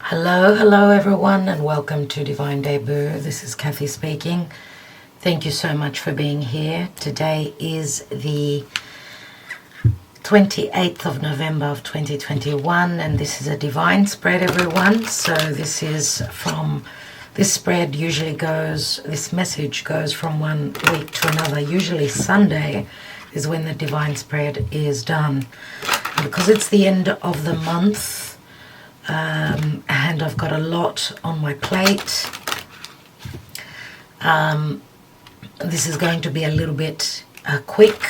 Hello everyone, and welcome to Divine Debut. This is Kathy speaking. Thank you so much for being here. Today is the 28th of November of 2021, and this is a divine spread, everyone. So this spread usually goes, this message goes from one week to another. Usually Sunday is when the divine spread is done. And because it's the end of the month, and I've got a lot on my plate, this is going to be a little bit quick.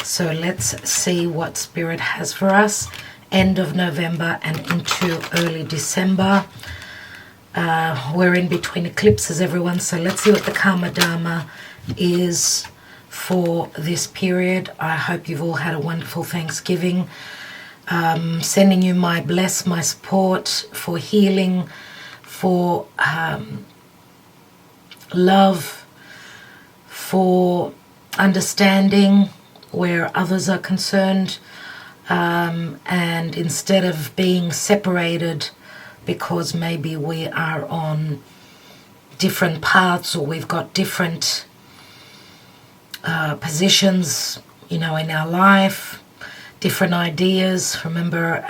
So let's see what Spirit has for us. End of November and into early December. We're in between eclipses, everyone. So let's see what the Karma Dharma is for this period. I hope you've all had a wonderful Thanksgiving. Sending you my support for healing, for love, for understanding where others are concerned, and instead of being separated because maybe we are on different paths or we've got different positions, in our life, different ideas. Remember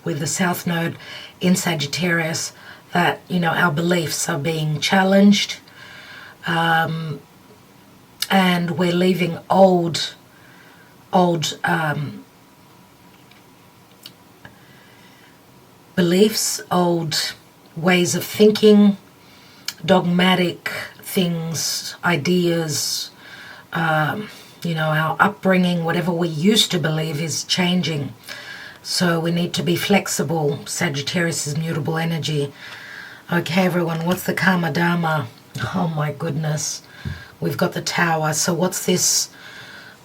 with the South Node in Sagittarius that, our beliefs are being challenged, and we're leaving old beliefs, old ways of thinking, dogmatic things, ideas, our upbringing, whatever we used to believe is changing. So we need to be flexible. Sagittarius is mutable energy. Okay, everyone, what's the Karma Dharma? Oh my goodness. We've got the Tower. So what's this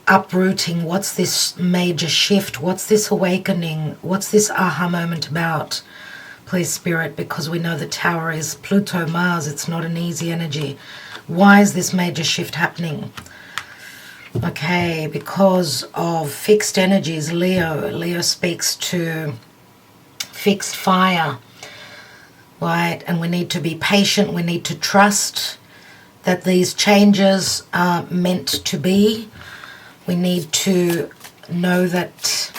uprooting? What's this major shift? What's this awakening? What's this aha moment about? Please, Spirit, because we know the Tower is Pluto, Mars. It's not an easy energy. Why is this major shift happening? Okay, because of fixed energies, Leo. Leo speaks to fixed fire, right? And we need to be patient. We need to trust that these changes are meant to be. We need to know that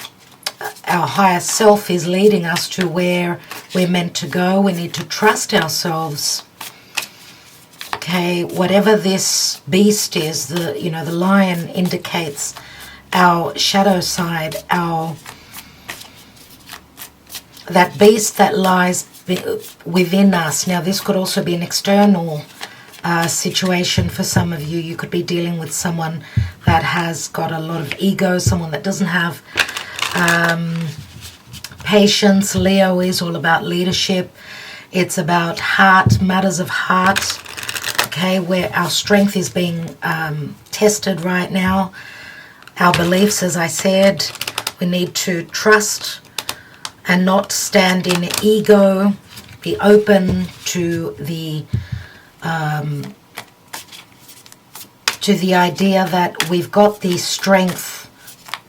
our higher self is leading us to where we're meant to go. We need to trust ourselves. Okay, whatever this beast is, the lion indicates our shadow side, that beast that lies within us. Now, this could also be an external situation for some of you. You could be dealing with someone that has got a lot of ego, someone that doesn't have patience. Leo is all about leadership. It's about heart, matters of heart. Okay, where our strength is being tested right now. Our beliefs, as I said, we need to trust and not stand in ego. Be open to the idea that we've got the strength.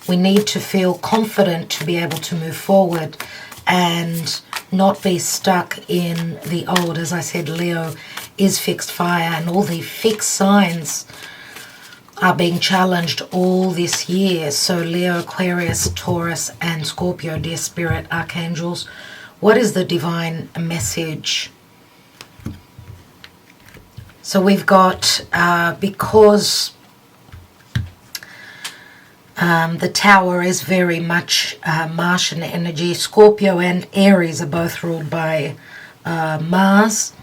We need to feel confident to be able to move forward and not be stuck in the old. As I said, Leo is fixed fire, and all the fixed signs are being challenged all this year. So Leo, Aquarius, Taurus, and Scorpio, dear Spirit, Archangels, what is the divine message? So we've got, because the Tower is very much Martian energy. Scorpio and Aries are both ruled by Mars.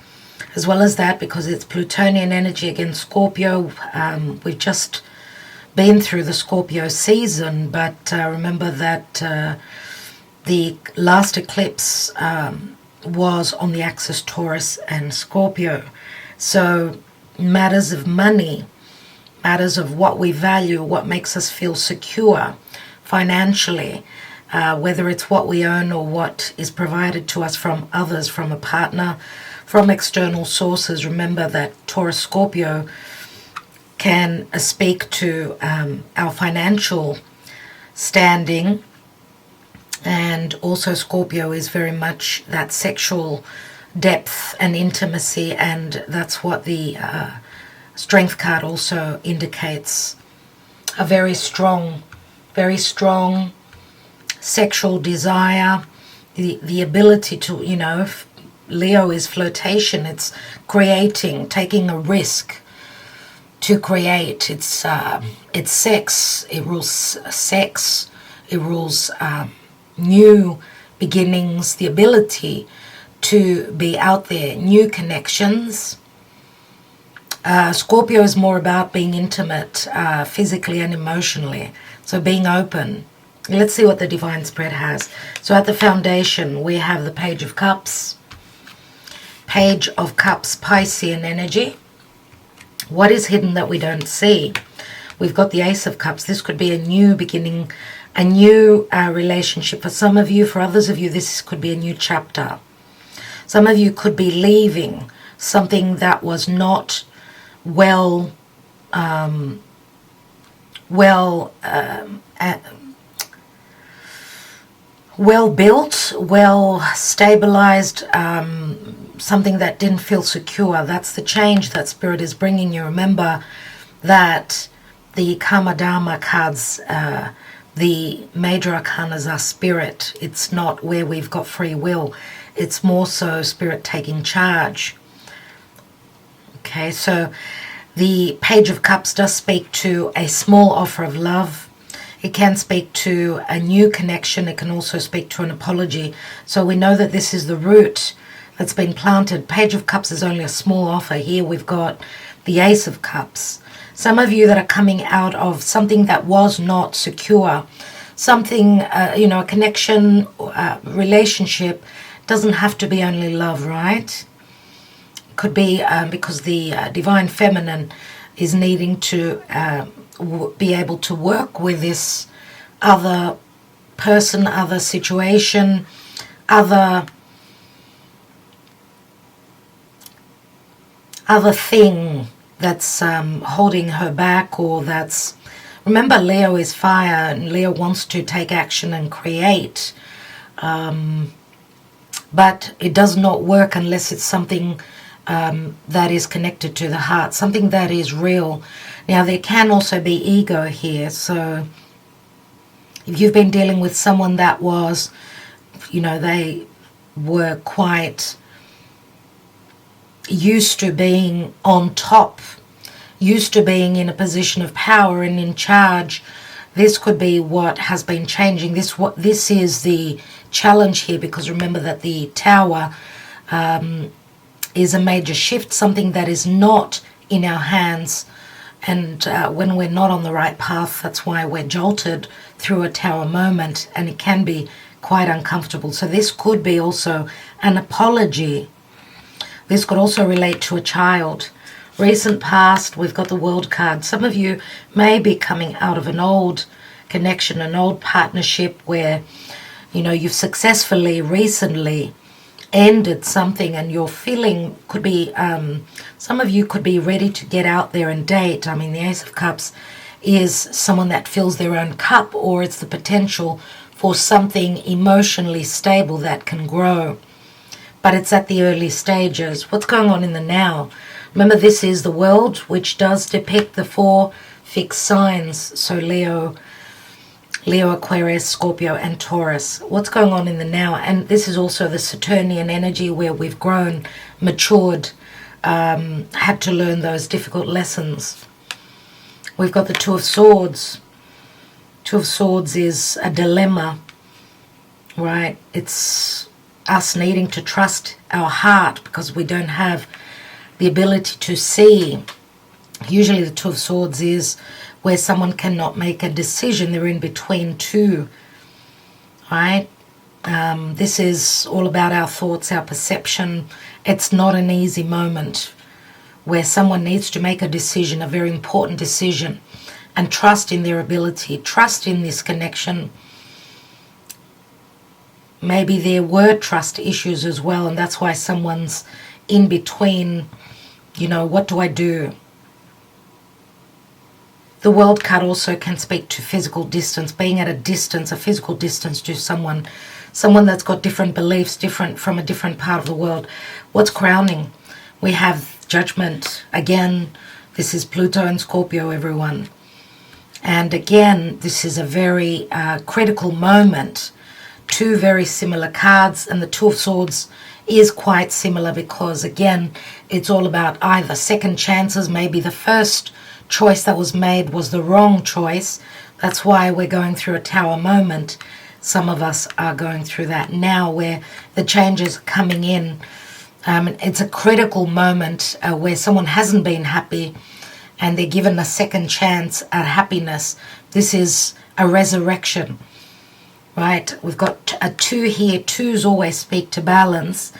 As well as that, because it's Plutonian energy against Scorpio. We've just been through the Scorpio season, but remember that the last eclipse was on the axis Taurus and Scorpio. So matters of money, matters of what we value, what makes us feel secure financially, whether it's what we own or what is provided to us from others, from a partner, from external sources. Remember that Taurus Scorpio can speak to our financial standing, and also Scorpio is very much that sexual depth and intimacy, and that's what the Strength card also indicates. A very strong sexual desire, the ability to, you know, if Leo is flirtation, it's creating, taking a risk to create. It's sex. It rules sex. It rules new beginnings, the ability to be out there, new connections. Scorpio is more about being intimate, physically and emotionally. So being open. Let's see what the Divine Spread has. So at the foundation, we have the Page of Cups. Page of Cups, Piscean energy. What is hidden that we don't see? We've got the Ace of Cups. This could be a new beginning, a new relationship for some of you. For others of you, this could be a new chapter. Some of you could be leaving something that was not well built, well stabilized, something that didn't feel secure. That's the change that Spirit is bringing you. Remember that the Karma Dharma cards, the major arcanas are spirit. It's not where we've got free will. It's more so Spirit taking charge. Okay, so the Page of Cups does speak to a small offer of love. It can speak to a new connection. It can also speak to an apology. So we know that this is the root that's been planted. Page of Cups is only a small offer. Here we've got the Ace of Cups. Some of you that are coming out of something that was not secure, something, a connection, relationship, doesn't have to be only love, right? Could be because the Divine Feminine is needing to be able to work with this other person, other situation, other thing that's holding her back, or that's... Remember, Leo is fire, and Leo wants to take action and create. But it does not work unless it's something that is connected to the heart, something that is real. Now, there can also be ego here. So if you've been dealing with someone that was, they were quite used to being on top, used to being in a position of power and in charge, this could be what has been changing. This is the challenge here, because remember that the Tower is a major shift, something that is not in our hands. And when we're not on the right path, that's why we're jolted through a Tower moment, and it can be quite uncomfortable. So this could be also an apology. This could also relate to a child. Recent past, we've got the World card. Some of you may be coming out of an old connection, an old partnership where, you've successfully recently ended something, and your feeling could be, some of you could be ready to get out there and date. I mean, the Ace of Cups is someone that fills their own cup, or it's the potential for something emotionally stable that can grow. But it's at the early stages. What's going on in the now? Remember, this is the World, which does depict the 4 fixed signs. So Leo, Aquarius, Scorpio, and Taurus. What's going on in the now? And this is also the Saturnian energy, where we've grown, matured, had to learn those difficult lessons. We've got the Two of Swords. Two of Swords is a dilemma, right? It's us needing to trust our heart because we don't have the ability to see. Usually the Two of Swords is where someone cannot make a decision. They're in between two, right? This is all about our thoughts, our perception. It's not an easy moment where someone needs to make a decision, a very important decision, and trust in their ability, trust in this connection. Maybe there were trust issues as well, and that's why someone's in between, what do I do? The World card also can speak to physical distance, being at a distance, a physical distance to someone someone that's got different beliefs, different from a different part of the world. What's crowning? We have Judgment. Again, this is Pluto and Scorpio, everyone. And again, this is a very critical moment. Two very similar cards, and the Two of Swords is quite similar because, again, it's all about either second chances. Maybe the first choice that was made was the wrong choice. That's why we're going through a Tower moment. Some of us are going through that now, where the changes are coming in. It's a critical moment where someone hasn't been happy and they're given a second chance at happiness. This is a resurrection, right? We've got a 2 here. 2s always speak to balance.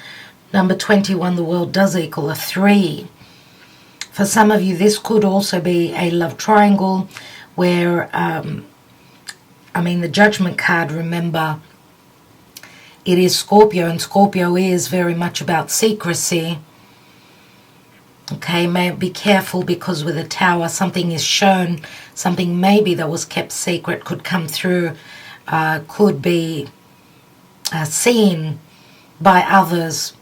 Number 21, the world does equal a 3. For some of you, this could also be a love triangle where, the Judgment card, remember, it is Scorpio, and Scorpio is very much about secrecy. Okay, be careful, because with a Tower, something is shown, something maybe that was kept secret could come through, could be seen by others.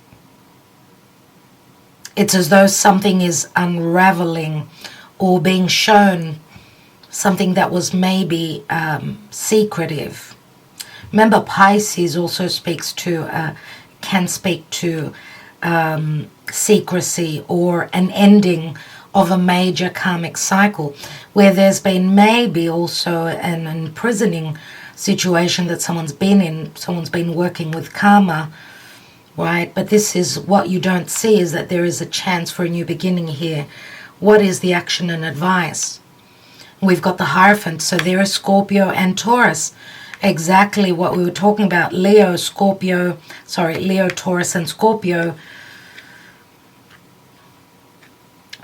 It's as though something is unraveling or being shown, something that was maybe secretive. Remember, Pisces also can speak to secrecy or an ending of a major karmic cycle, where there's been maybe also an imprisoning situation that someone's been in. Someone's been working with karma, right? But this is what you don't see, is that there is a chance for a new beginning here. What is the action and advice? We've got the Hierophant, so there is Scorpio and Taurus. Exactly what we were talking about. Leo, Taurus, and Scorpio.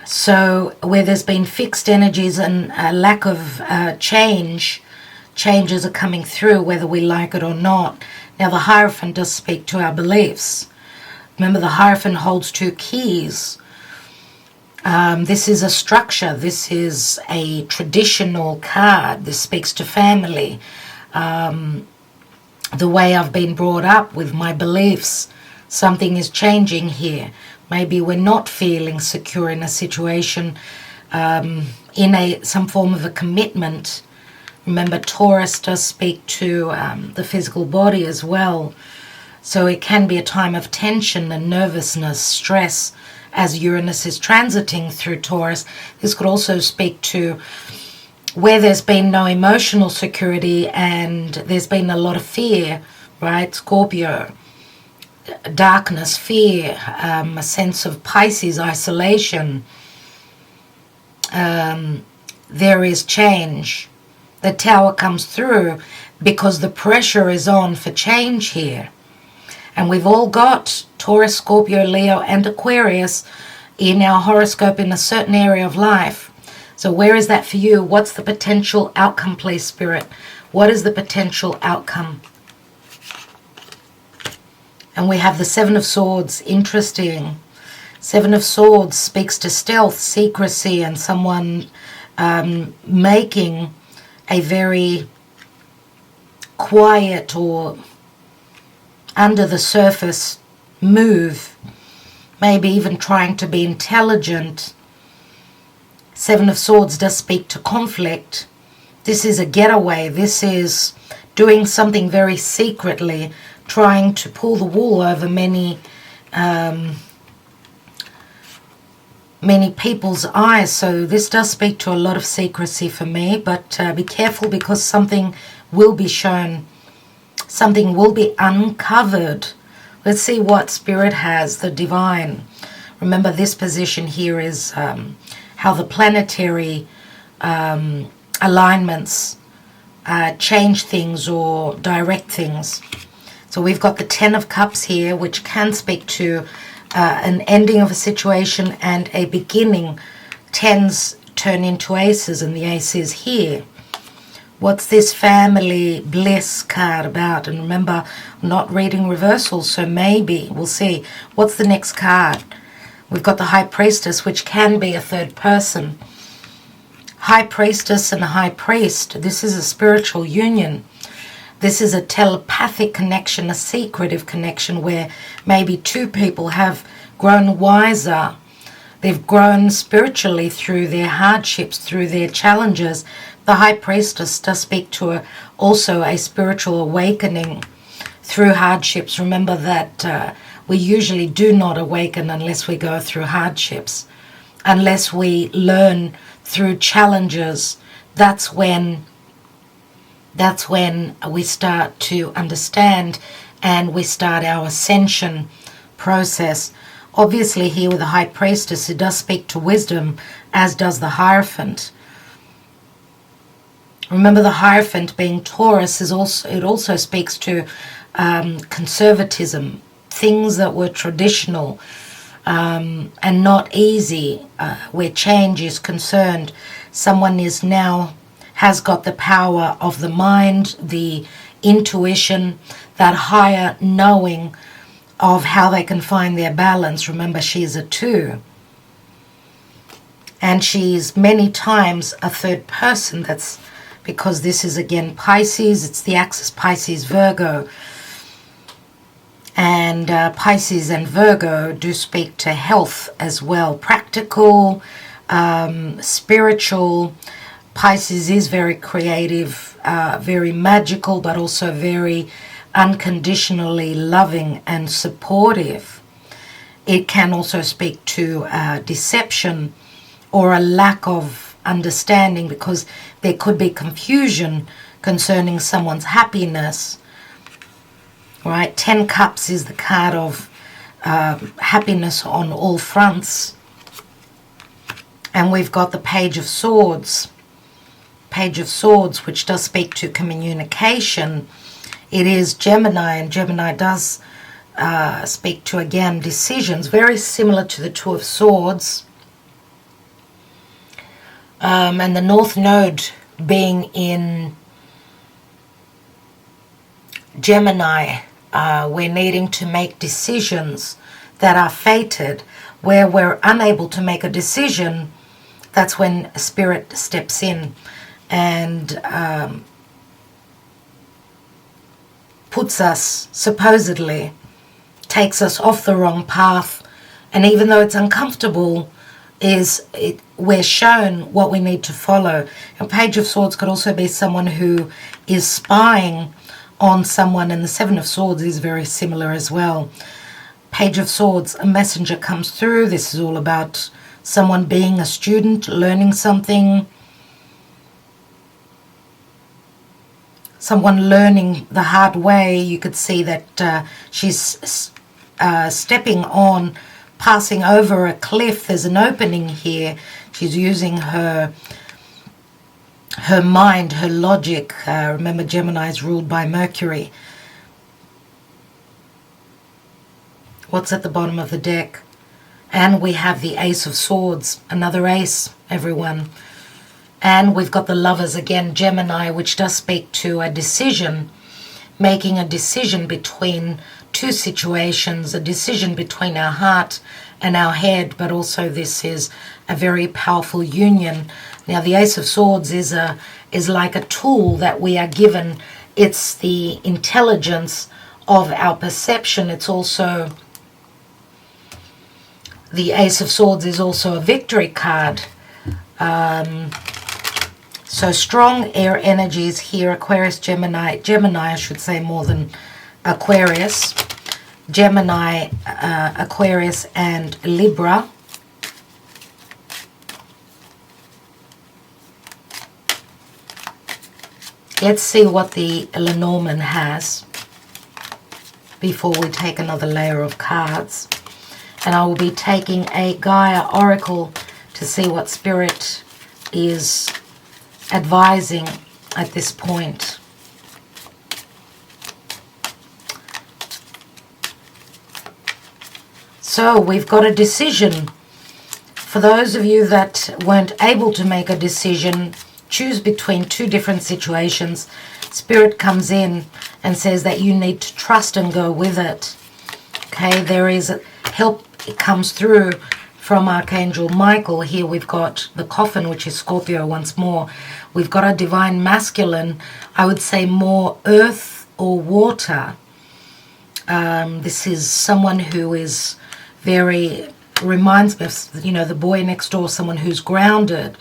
So where there's been fixed energies and a lack of changes are coming through, whether we like it or not. Now, the Hierophant does speak to our beliefs. Remember, the Hierophant holds 2 keys. This is a structure. This is a traditional card. This speaks to family. The way I've been brought up with my beliefs. Something is changing here. Maybe we're not feeling secure in a situation, in some form of a commitment. Remember, Taurus does speak to the physical body as well. So it can be a time of tension and nervousness, stress, as Uranus is transiting through Taurus. This could also speak to where there's been no emotional security and there's been a lot of fear, right? Scorpio, darkness, fear, a sense of Pisces, isolation. There is change. The Tower comes through because the pressure is on for change here. And we've all got Taurus, Scorpio, Leo, and Aquarius in our horoscope in a certain area of life. So where is that for you? What's the potential outcome, please, Spirit? What is the potential outcome? And we have the 7 of Swords. Interesting. 7 of Swords speaks to stealth, secrecy, and someone making a very quiet or under the surface move, maybe even trying to be intelligent. 7 of Swords does speak to conflict. This is a getaway. This is doing something very secretly, trying to pull the wool over many people's eyes. So this does speak to a lot of secrecy for me, but be careful, because something will be shown. Something will be uncovered. Let's see what Spirit has, the divine. Remember, this position here is how the planetary alignments change things or direct things. So we've got the 10 of Cups here, which can speak to an ending of a situation and a beginning. 10s turn into aces, and the ace is here. What's this family bliss card about? And remember, I'm not reading reversals, so maybe we'll see. What's the next card? We've got the High Priestess, which can be a third person. High Priestess and a High Priest. This is a spiritual union. This is a telepathic connection, a secretive connection where maybe two people have grown wiser. They've grown spiritually through their hardships, through their challenges. The High Priestess does speak to also a spiritual awakening through hardships. Remember that we usually do not awaken unless we go through hardships, unless we learn through challenges. That's when we start to understand and we start our ascension process. Obviously here with the High Priestess, it does speak to wisdom, as does the Hierophant. Remember, the Hierophant being Taurus it also speaks to conservatism, things that were traditional and not easy, where change is concerned. Someone has got the power of the mind, the intuition, that higher knowing of how they can find their balance. Remember, she's a 2. And she's many times a third person. That's because this is again Pisces. It's the axis Pisces Virgo. And Pisces and Virgo do speak to health as well. Practical, spiritual. Pisces is very creative, very magical, but also very unconditionally loving and supportive. It can also speak to deception or a lack of understanding, because there could be confusion concerning someone's happiness. Right? 10 Cups is the card of happiness on all fronts. And we've got the Page of Swords. Page of Swords, which does speak to communication. It is Gemini, and Gemini does speak to, again, decisions, very similar to the Two of Swords. And the North Node being in Gemini, we're needing to make decisions that are fated. Where we're unable to make a decision, that's when Spirit steps in and puts us, supposedly, takes us off the wrong path. And even though it's uncomfortable, we're shown what we need to follow. A Page of Swords could also be someone who is spying on someone, and the Seven of Swords is very similar as well. Page of Swords, a messenger comes through. This is all about someone being a student, learning something. Someone learning the hard way. You could see that she's stepping on, passing over a cliff. There's an opening here. She's using her mind, her logic. Remember, Gemini is ruled by Mercury. What's at the bottom of the deck? And we have the Ace of Swords, another ace, everyone. And we've got the Lovers again, Gemini, which does speak to a decision, making a decision between two situations, a decision between our heart and our head, but also this is a very powerful union. Now, the Ace of Swords is like a tool that we are given. It's the intelligence of our perception. It's also, the Ace of Swords is also a victory card. So strong air energies here, Aquarius, Gemini, I should say more than Aquarius. Gemini, Aquarius, and Libra. Let's see what the Lenormand has before we take another layer of cards. And I will be taking a Gaia Oracle to see what Spirit is advising at this point. So we've got a decision. For those of you that weren't able to make a decision, choose between two different situations. Spirit comes in and says that you need to trust and go with it. Okay, there is help. It comes through from Archangel Michael. Here we've got the coffin, which is Scorpio once more. We've got a divine masculine, I would say more earth or water. This is someone who is very, reminds me of, you know, the boy next door, someone who's grounded.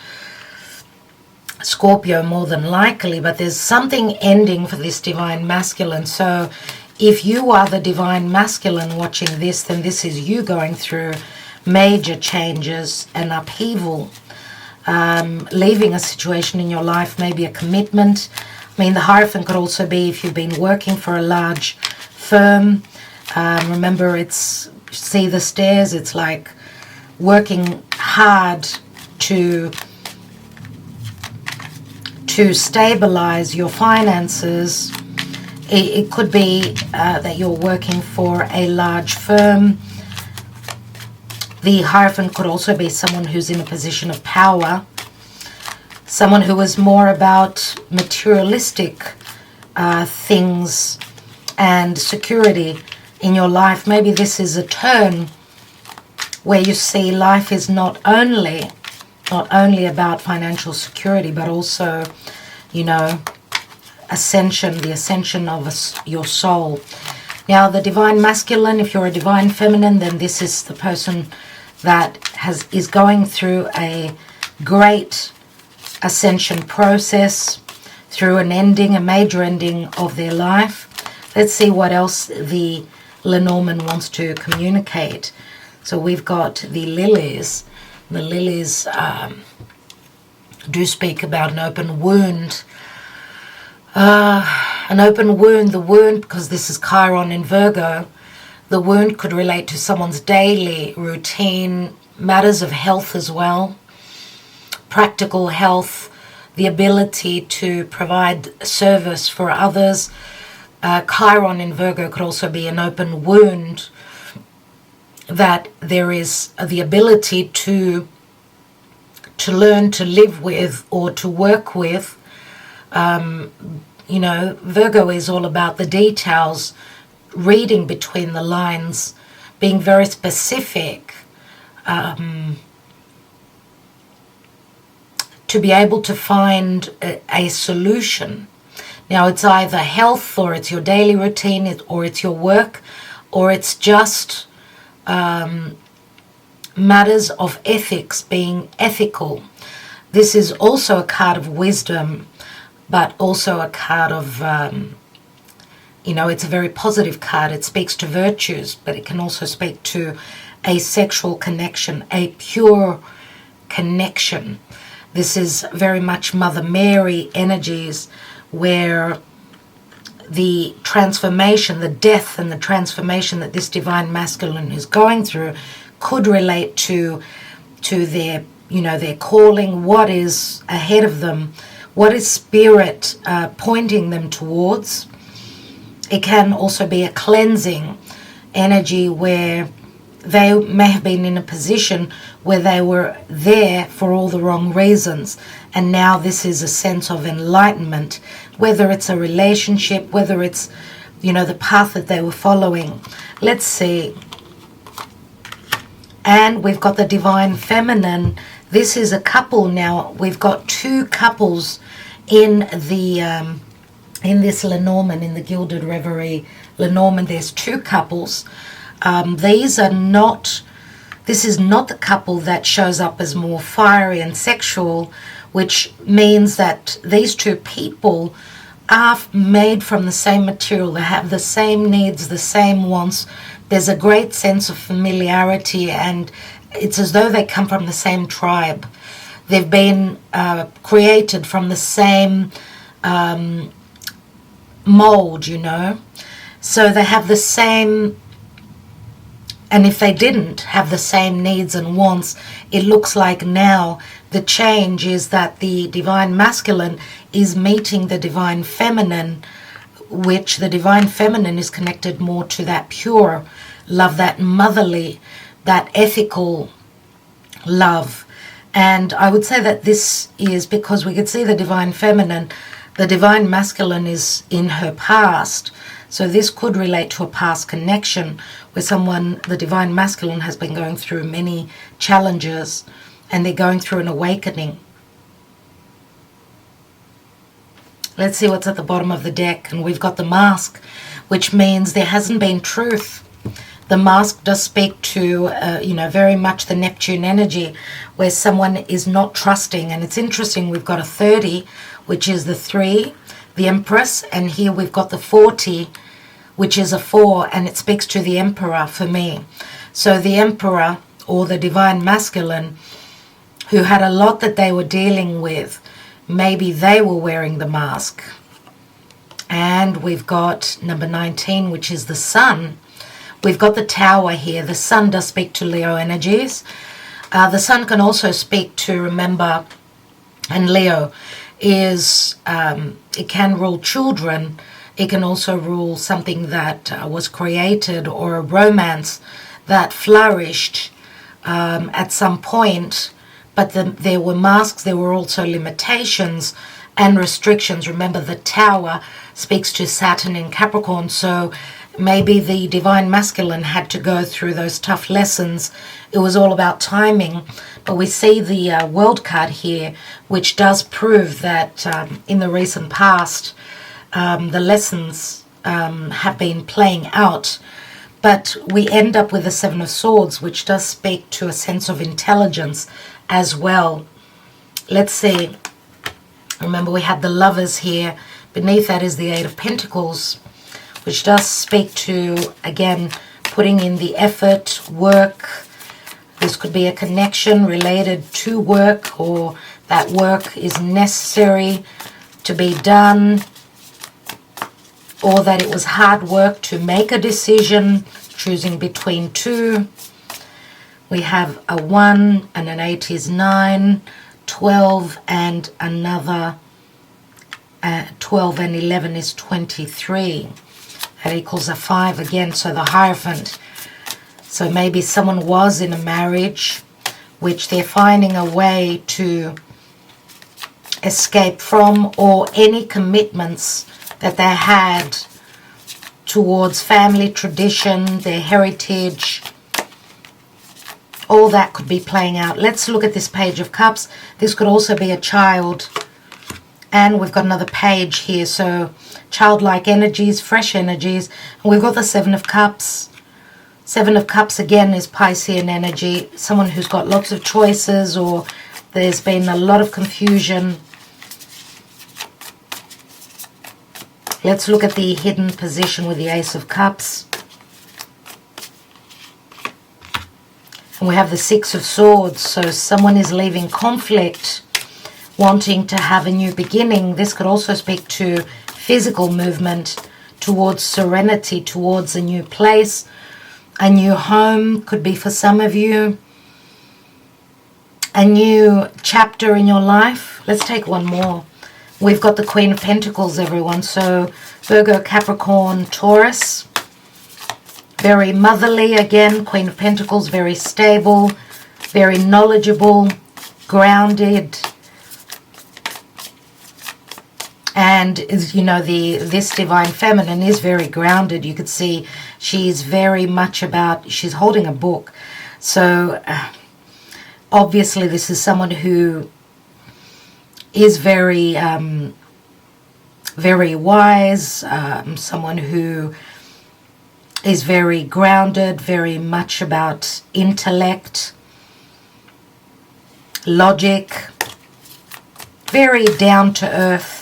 Scorpio more than likely, but there's something ending for this divine masculine. So if you are the divine masculine watching this, then this is you going through major changes and upheaval, leaving a situation in your life, maybe a commitment. I mean, the Hierophant could also be if you've been working for a large firm. Remember, it's, see the stairs, it's like working hard to stabilize your finances. It could be that you're working for a large firm. The Hierophant could also be someone who's in a position of power, someone who is more about materialistic things and security in your life. Maybe this is a turn where you see life is not only about financial security, but also, you know, ascension, the ascension of your soul. Now, the divine masculine, if you're a divine feminine, then this is the person that is going through a great ascension process, through an ending, a major ending of their life. Let's see what else the Lenormand wants to communicate. So we've got the lilies. The lilies do speak about an open wound. An open wound, the wound, because this is Chiron in Virgo, the wound could relate to someone's daily routine, matters of health as well, practical health, the ability to provide service for others. Chiron in Virgo could also be an open wound, that there is the ability to learn to live with or to work with. You know, Virgo is all about the details, reading between the lines, being very specific, to be able to find a solution. Now, it's either health, or it's your daily routine, or it's your work, or it's just matters of ethics, being ethical. This is also a card of wisdom, but also a card of, you know, it's a very positive card. It speaks to virtues, but it can also speak to a sexual connection, a pure connection. This is very much Mother Mary energies, where the transformation, the death and the transformation that this divine masculine is going through could relate to their, you know, their calling, what is ahead of them, what is spirit pointing them towards. It can also be a cleansing energy where they may have been in a position where they were there for all the wrong reasons, and now this is a sense of enlightenment, whether it's a relationship, whether it's, you know, the path that they were following. Let's see. And we've got the divine feminine. This is a couple now. We've got two couples in the in this Lenormand, in the Gilded Reverie Lenormand. There's two couples. This is not the couple that shows up as more fiery and sexual, which means that these two people are made from the same material. They have the same needs, the same wants. There's a great sense of familiarity, and it's as though they come from the same tribe. They've been created from the same mold, you know. So they have the same, and if they didn't have the same needs and wants, it looks like now the change is that the divine masculine is meeting the divine feminine, which the divine feminine is connected more to that pure love, that motherly, that ethical love. And I would say that this is because we could see the divine feminine The divine masculine is in her past. So this could relate to a past connection where someone, the divine masculine, has been going through many challenges and they're going through an awakening. Let's see what's at the bottom of the deck. And we've got the mask, which means there hasn't been truth. The mask does speak to, very much the Neptune energy, where someone is not trusting. And it's interesting, we've got a 30, which is the 3, the Empress, and here we've got the 40, which is a 4, and it speaks to the Emperor for me. So the Emperor, or the divine masculine, who had a lot that they were dealing with, maybe they were wearing the mask. And we've got number 19, which is the Sun. We've got the Tower here. The Sun does speak to Leo energies. The Sun can also speak to, remember, and Leo is, it can rule children. It can also rule something that was created, or a romance that flourished at some point. But there were masks, there were also limitations and restrictions. Remember, the Tower speaks to Saturn in Capricorn, so maybe the divine masculine had to go through those tough lessons. It was all about timing. But we see the World card here, which does prove that in the recent past, the lessons have been playing out. But we end up with the 7 of Swords, which does speak to a sense of intelligence as well. Let's see. Remember, we had the Lovers here. Beneath that is the 8 of Pentacles, which does speak to, again, putting in the effort, work. This could be a connection related to work, or that work is necessary to be done, or that it was hard work to make a decision, choosing between two. We have a 1 and an 8 is 9, 12 and another 12 and 11 is 23. That equals a 5 again, so the Hierophant. So maybe someone was in a marriage which they're finding a way to escape from, or any commitments that they had towards family tradition, their heritage. All that could be playing out. Let's look at this Page of Cups. This could also be a child. And we've got another page here. So childlike energies, fresh energies. And we've got the 7 of Cups. 7 of Cups again is Piscean energy. Someone who's got lots of choices, or there's been a lot of confusion. Let's look at the hidden position with the Ace of Cups. And we have the 6 of Swords. So someone is leaving conflict, wanting to have a new beginning. This could also speak to physical movement towards serenity, towards a new place. A new home could be for some of you. A new chapter in your life. Let's take one more. We've got the Queen of Pentacles, everyone. So Virgo, Capricorn, Taurus. Very motherly again. Queen of Pentacles, very stable, very knowledgeable, grounded. And this divine feminine is very grounded. You could see she's very much about, she's holding a book. So obviously this is someone who is very, very wise, someone who is very grounded, very much about intellect, logic, very down to earth.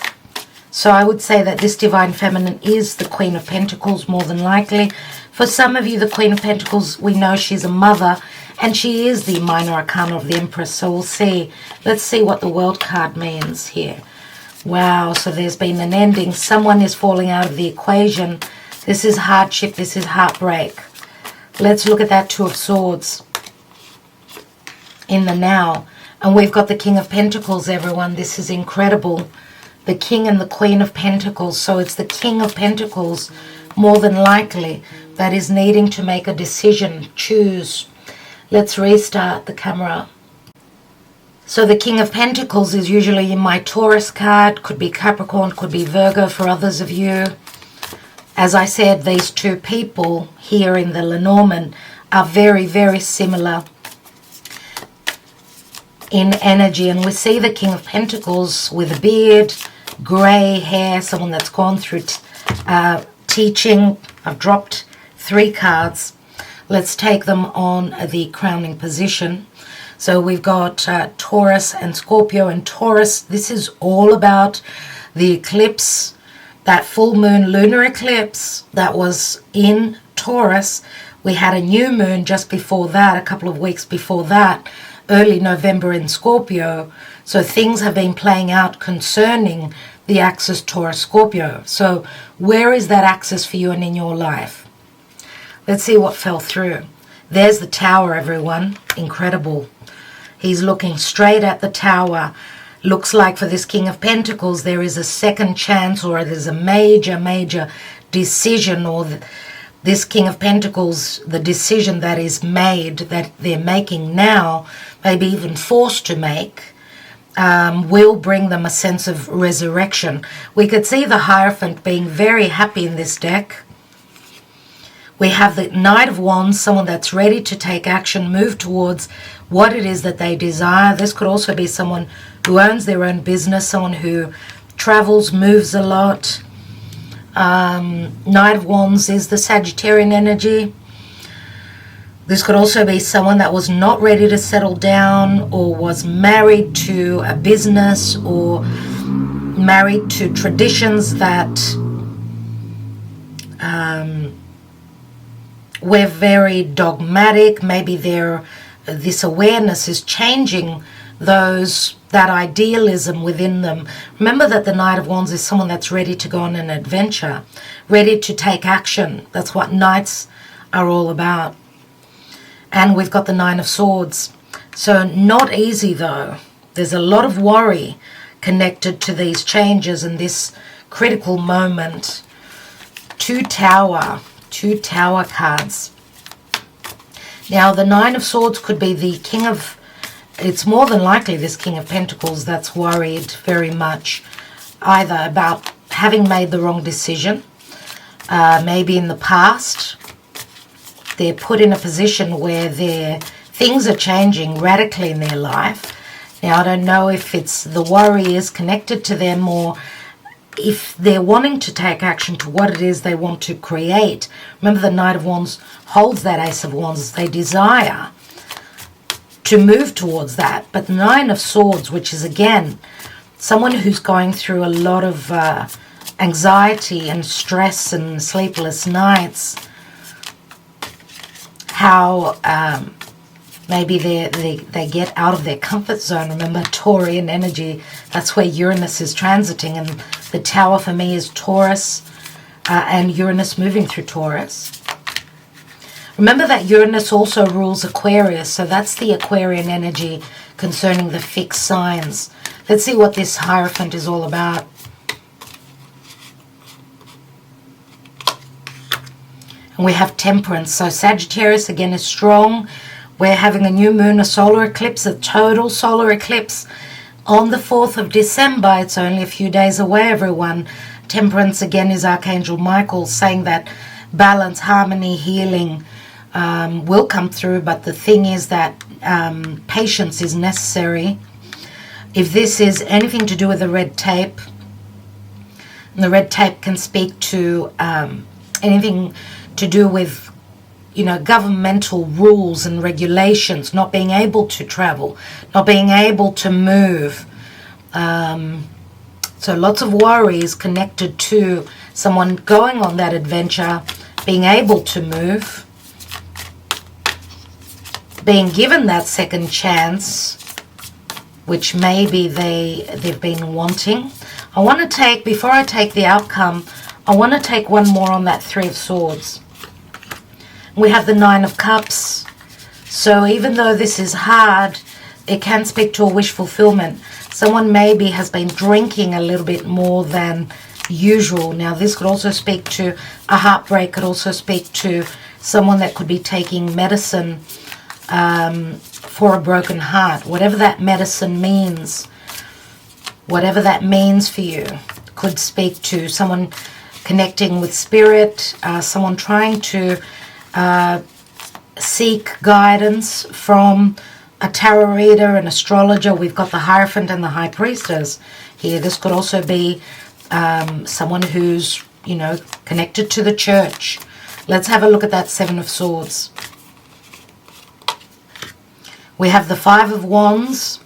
So I would say that this divine feminine is the Queen of Pentacles, more than likely. For some of you, the Queen of Pentacles, we know she's a mother, and she is the minor arcana of the Empress. So we'll see. Let's see what the World card means here. Wow, so there's been an ending. Someone is falling out of the equation. This is hardship. This is heartbreak. Let's look at that 2 of Swords in the now. And we've got the King of Pentacles, everyone. This is incredible. The King and the Queen of Pentacles. So it's the King of Pentacles, more than likely, that is needing to make a decision, choose. Let's restart the camera. So the King of Pentacles is usually in my Taurus card, could be Capricorn, could be Virgo for others of you. As I said, these two people here in the Lenormand are very, very similar in energy. And we see the King of Pentacles with a beard, grey hair, someone that's gone through teaching. I've dropped 3 cards. Let's take them on the crowning position. So we've got Taurus and Scorpio. And Taurus, this is all about the eclipse, that full moon lunar eclipse that was in Taurus. We had a new moon just before that, a couple of weeks before that, early November in Scorpio. So things have been playing out concerning the axis Taurus-Scorpio. So where is that axis for you and in your life? Let's see what fell through. There's the Tower, everyone. Incredible. He's looking straight at the Tower. Looks like for this King of Pentacles, there is a second chance, or there's a major, major decision, or this King of Pentacles, the decision that is made, that they're making now, maybe even forced to make, will bring them a sense of resurrection. We could see the Hierophant being very happy in this deck. We have the Knight of Wands, someone that's ready to take action, move towards what it is that they desire. This could also be someone who owns their own business, someone who travels, moves a lot. Knight of Wands is the Sagittarian energy. This could also be someone that was not ready to settle down, or was married to a business, or married to traditions that we're very dogmatic. Maybe this awareness is changing that idealism within them. Remember that the Knight of Wands is someone that's ready to go on an adventure, ready to take action. That's what knights are all about. And we've got the Nine of Swords. So not easy though. There's a lot of worry connected to these changes in this critical moment. Two Tower cards. Now the Nine of Swords could be the King of, it's more than likely this King of Pentacles that's worried very much, either about having made the wrong decision, maybe in the past they're put in a position where things are changing radically in their life. Now I don't know if it's the worry is connected to them, or if they're wanting to take action to what it is they want to create. Remember, the Knight of Wands holds that Ace of Wands. They desire to move towards that. But the Nine of Swords, which is again someone who's going through a lot of anxiety and stress and sleepless nights, how maybe they get out of their comfort zone. Remember, Taurian energy, that's where Uranus is transiting, and the Tower for me is Taurus, and Uranus moving through Taurus. Remember that Uranus also rules Aquarius, so that's the Aquarian energy concerning the fixed signs. Let's see what this Hierophant is all about. And we have Temperance. So Sagittarius again is strong. We're having a new moon, a solar eclipse, a total solar eclipse on the 4th of December. It's only a few days away, everyone. Temperance again is Archangel Michael, saying that balance, harmony, healing will come through. But the thing is that patience is necessary. If this is anything to do with the red tape, and the red tape can speak to anything to do with, you know, governmental rules and regulations, not being able to travel, not being able to move. So lots of worries connected to someone going on that adventure, being able to move, being given that second chance, which maybe they've been wanting. I want to take, before I take the outcome, I want to take one more on that Three of Swords. We have the Nine of Cups. So even though this is hard, it can speak to a wish fulfillment. Someone maybe has been drinking a little bit more than usual. Now this could also speak to a heartbreak, could also speak to someone that could be taking medicine for a broken heart. Whatever that medicine means, whatever that means for you, could speak to someone connecting with spirit, someone trying to seek guidance from a tarot reader, an astrologer. We've got the Hierophant and the High Priestess here. This could also be someone who's, you know, connected to the church. Let's have a look at that Seven of Swords. We have the Five of Wands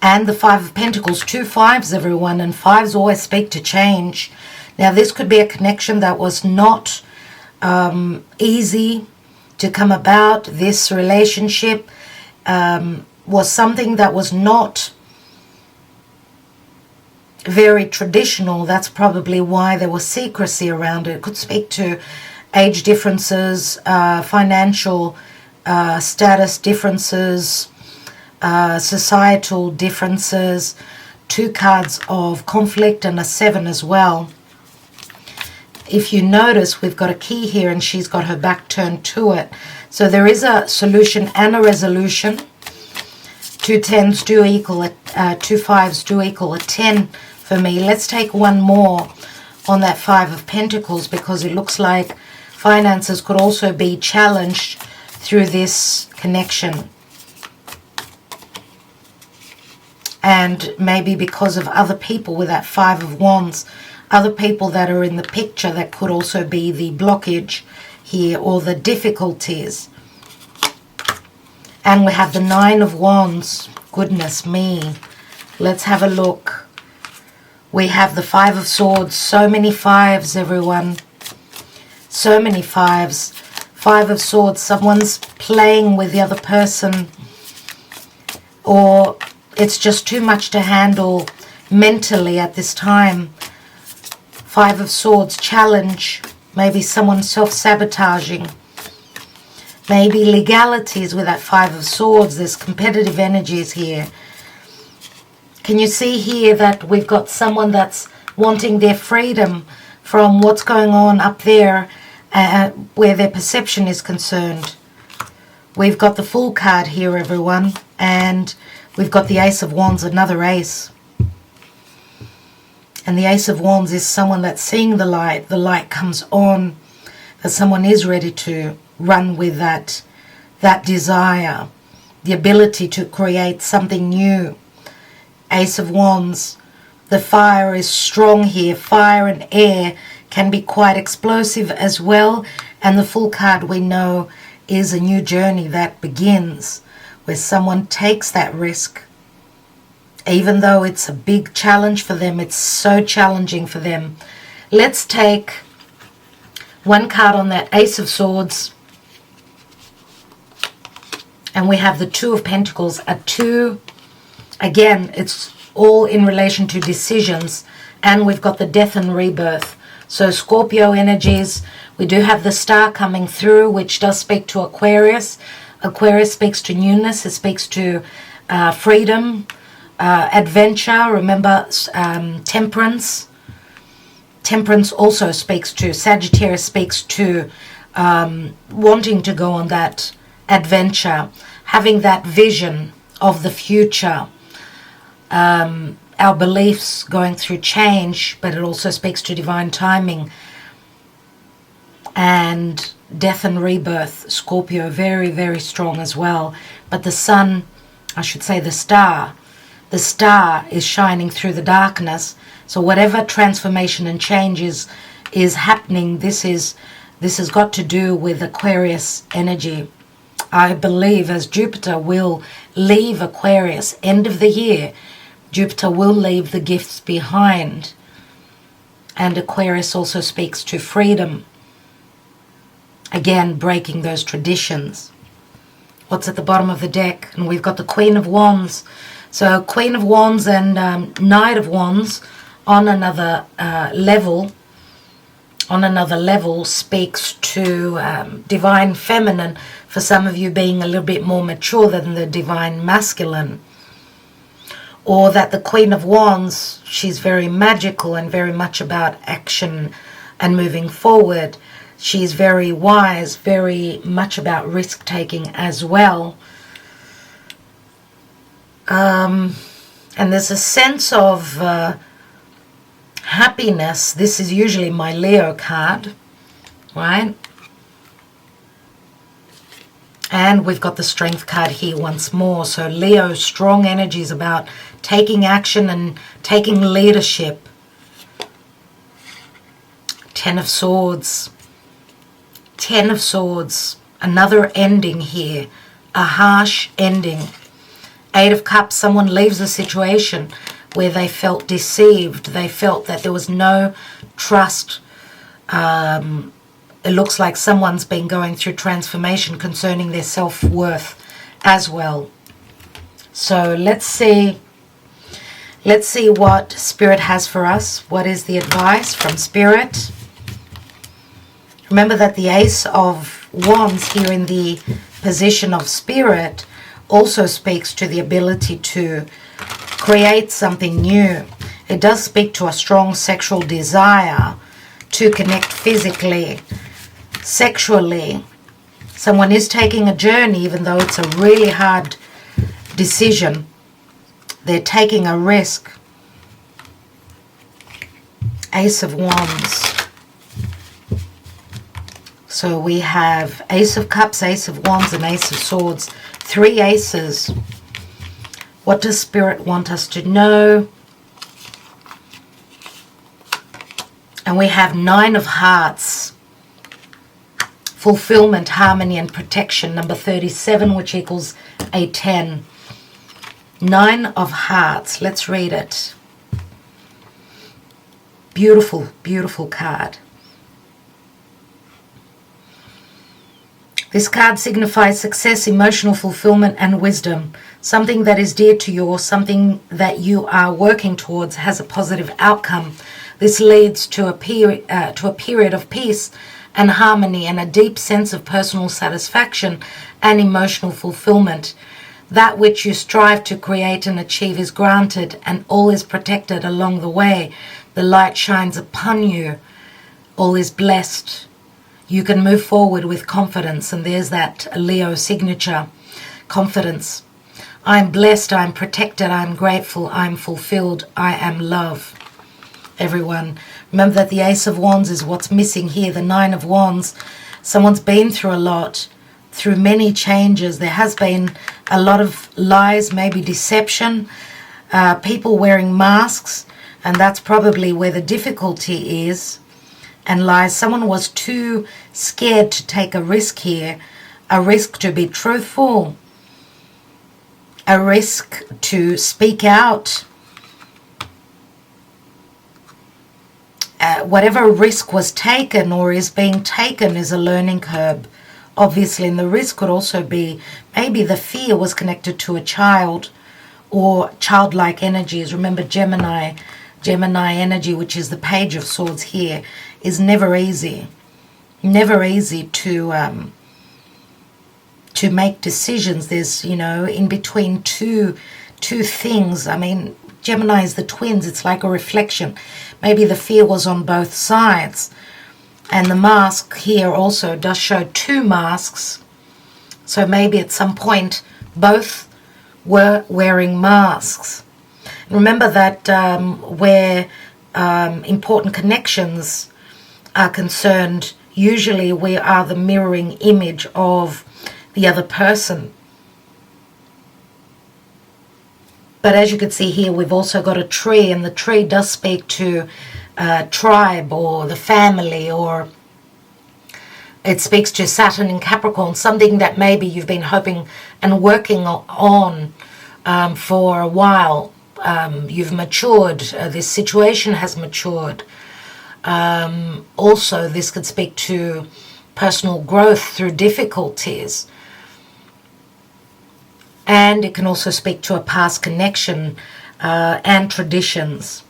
and the Five of Pentacles. 2 fives, everyone, and fives always speak to change. Now, this could be a connection that was not easy to come about. This relationship was something that was not very traditional. That's probably why there was secrecy around it. It could speak to age differences, financial status differences, societal differences. 2 cards of conflict and a 7 as well. If you notice, we've got a key here and she's got her back turned to it. So there is a solution and a resolution. 2 10s do equal 2 5s do equal a 10 for me. Let's take one more on that Five of Pentacles, because it looks like finances could also be challenged through this connection. And maybe because of other people with that Five of Wands, other people that are in the picture, that could also be the blockage here or the difficulties. And we have the Nine of Wands. Goodness me. Let's have a look. We have the Five of Swords. So many fives, everyone. So many fives. Five of Swords. Someone's playing with the other person. Or it's just too much to handle mentally at this time. Five of Swords. Challenge. Maybe someone self-sabotaging. Maybe legalities with that Five of Swords. There's competitive energies here. Can you see here that we've got someone that's wanting their freedom from what's going on up there where their perception is concerned? We've got the Fool card here, everyone. And we've got the Ace of Wands, another ace. And the Ace of Wands is someone that's seeing the light. The light comes on. That someone is ready to run with that desire. The ability to create something new. Ace of Wands. The fire is strong here. Fire and air can be quite explosive as well. And the Fool card, we know, is a new journey that begins, where someone takes that risk. Even though it's a big challenge for them, it's so challenging for them. Let's take one card on that Ace of Swords. And we have the Two of Pentacles. A 2, again, it's all in relation to decisions. And we've got the Death and Rebirth. So Scorpio energies. We do have the Star coming through, which does speak to Aquarius. Aquarius speaks to newness. It speaks to freedom, adventure. Remember, Temperance. Temperance also speaks to Sagittarius, speaks to wanting to go on that adventure, having that vision of the future. Our beliefs going through change, but it also speaks to divine timing. And Death and Rebirth, Scorpio, very, very strong as well. But the Sun, I should say the Star is shining through the darkness. So whatever transformation and change is happening, this has got to do with Aquarius energy. I believe as Jupiter will leave Aquarius, end of the year, Jupiter will leave the gifts behind. And Aquarius also speaks to freedom. Again, breaking those traditions. What's at the bottom of the deck? And we've got the Queen of Wands. So Queen of Wands and Knight of Wands on another level. On another level speaks to divine feminine. For some of you being a little bit more mature than the divine masculine. Or that the Queen of Wands, she's very magical and very much about action and moving forward. She's very wise, very much about risk-taking as well. And there's a sense of happiness. This is usually my Leo card, right? And we've got the Strength card here once more. So Leo, strong energies about taking action and taking leadership. Ten of Swords. Ten of Swords. Another ending here. A harsh ending. Eight of Cups. Someone leaves a situation where they felt deceived. They felt that there was no trust. It looks like someone's been going through transformation concerning their self-worth as well. So let's see what Spirit has for us. What is the advice from Spirit? Remember that the Ace of Wands here in the position of Spirit also speaks to the ability to create something new. It does speak to a strong sexual desire to connect physically, sexually. Someone is taking a journey, even though it's a really hard decision. They're taking a risk. Ace of Wands. So we have Ace of Cups, Ace of Wands, and Ace of Swords. Three aces. What does Spirit want us to know? And we have Nine of Hearts. Fulfillment, harmony, and protection. Number 37, which equals a 10. Nine of Hearts. Let's read it. Beautiful, beautiful card. This card signifies success, emotional fulfillment, and wisdom. Something that is dear to you or something that you are working towards has a positive outcome. This leads to a period of peace and harmony and a deep sense of personal satisfaction and emotional fulfillment. That which you strive to create and achieve is granted, and all is protected along the way. The light shines upon you. All is blessed. You can move forward with confidence, and there's that Leo signature, confidence. I'm blessed, I'm protected, I'm grateful, I'm fulfilled, I am love. Everyone, remember that the Ace of Wands is what's missing here. The Nine of Wands, someone's been through a lot, through many changes. There has been a lot of lies, maybe deception, people wearing masks, and that's probably where the difficulty is. And lies. Someone was too scared to take a risk here, a risk to be truthful, a risk to speak out. Whatever risk was taken or is being taken is a learning curve, obviously, and the risk could also be maybe the fear was connected to a child or childlike energies. Remember Gemini energy, which is the Page of Swords here, is never easy to make decisions. There's, in between two things. I mean, Gemini is the twins. It's like a reflection. Maybe the fear was on both sides. And the mask here also does show two masks. So maybe at some point both were wearing masks. Remember that where important connections are concerned, usually we are the mirroring image of the other person. But as you can see here, we've also got a tree, and the tree does speak to tribe or the family, or it speaks to Saturn in Capricorn, something that maybe you've been hoping and working on for a while. You've matured. This situation has matured. Also, this could speak to personal growth through difficulties. And it can also speak to a past connection and traditions.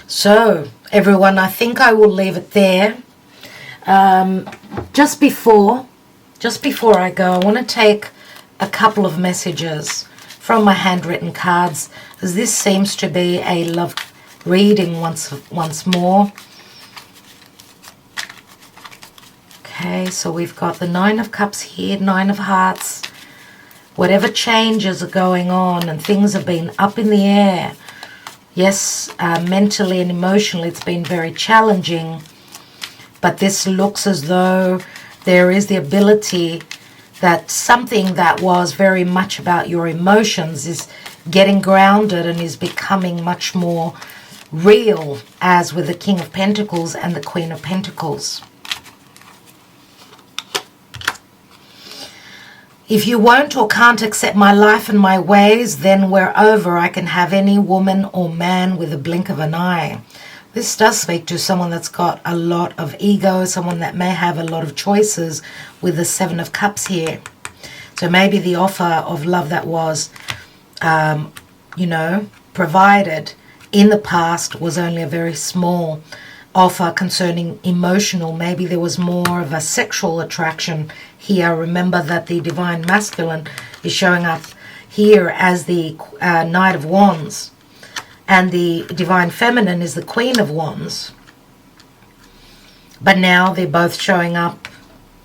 So, everyone, I think I will leave it there. Just before I go, I want to take a couple of messages from my handwritten cards, as this seems to be a love reading once more. Okay, so we've got the Nine of Cups here, Nine of Hearts, Whatever changes are going on and things have been up in the air. Yes, mentally and emotionally it's been very challenging. But this looks as though there is the ability that something that was very much about your emotions is getting grounded and is becoming much more real, as with the King of Pentacles and the Queen of Pentacles. If you won't or can't accept my life and my ways, then we're over. I can have any woman or man with a blink of an eye. This does speak to someone that's got a lot of ego, someone that may have a lot of choices with the Seven of Cups here. So maybe the offer of love that was, you know, provided in the past was only a very small offer concerning emotional. Maybe there was more of a sexual attraction here. Remember that the Divine Masculine is showing up here as the Knight of Wands. And the Divine Feminine is the Queen of Wands. But now they're both showing up,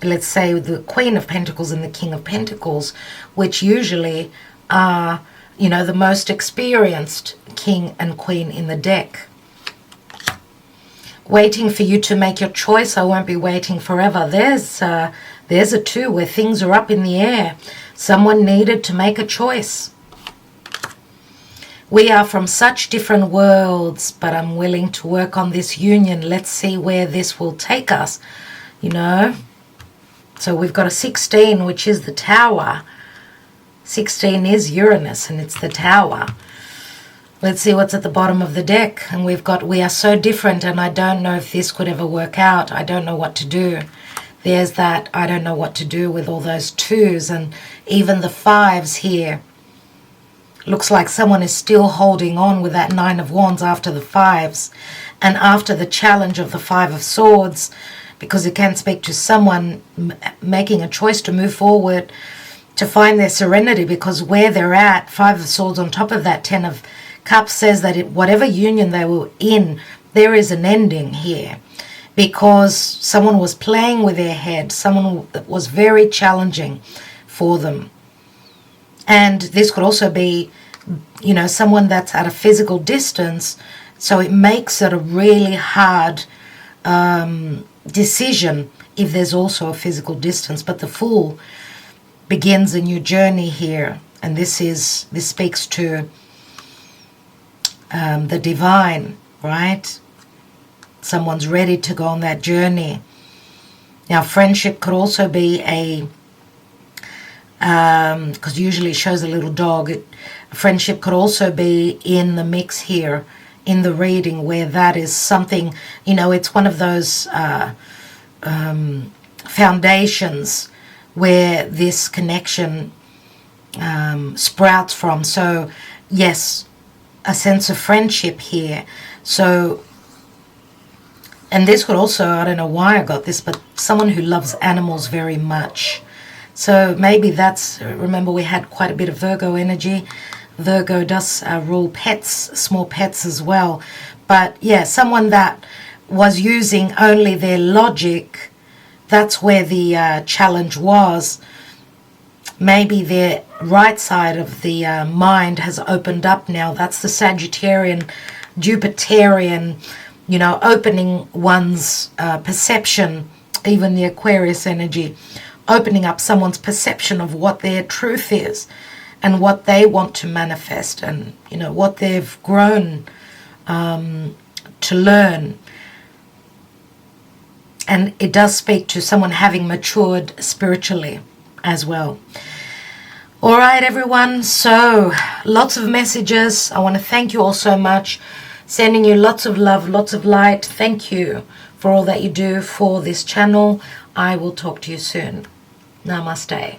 let's say, the Queen of Pentacles and the King of Pentacles, which usually are, you know, the most experienced King and Queen in the deck. Waiting for you to make your choice. I won't be waiting forever. There's a 2 where things are up in the air. Someone needed to make a choice. We are from such different worlds, but I'm willing to work on this union. Let's see where this will take us, you know. So we've got a 16, which is the Tower. 16 is Uranus, and it's the Tower. Let's see what's at the bottom of the deck. And we've got, we are so different, and I don't know if this could ever work out. I don't know what to do. There's that, I don't know what to do with all those 2s and even the 5s here. Looks like someone is still holding on with that 9 of Wands after the 5s. And after the challenge of the 5 of Swords, because it can speak to someone making a choice to move forward, to find their serenity, because where they're at, 5 of Swords on top of that 10 of Cups says that whatever union they were in, there is an ending here. Because someone was playing with their head, someone that was very challenging for them. And this could also be, you know, someone that's at a physical distance, so it makes it a really hard decision if there's also a physical distance. But the Fool begins a new journey here, and this speaks to the divine, right? Someone's ready to go on that journey. Now, friendship could also be a, because usually it shows a little dog. Friendship could also be in the mix here, in the reading, where that is something, you know, it's one of those foundations where this connection sprouts from. So, yes, a sense of friendship here. So, and this could also, I don't know why I got this, but someone who loves animals very much. So maybe that's, remember we had quite a bit of Virgo energy. Virgo does rule pets, small pets as well. But yeah, someone that was using only their logic, that's where the challenge was. Maybe their right side of the mind has opened up now. That's the Sagittarian, Jupiterian, you know, opening one's perception, even the Aquarius energy, opening up someone's perception of what their truth is and what they want to manifest and, you know, what they've grown to learn. And it does speak to someone having matured spiritually as well. All right, everyone. So lots of messages. I want to thank you all so much. Sending you lots of love, lots of light. Thank you for all that you do for this channel. I will talk to you soon. Namaste.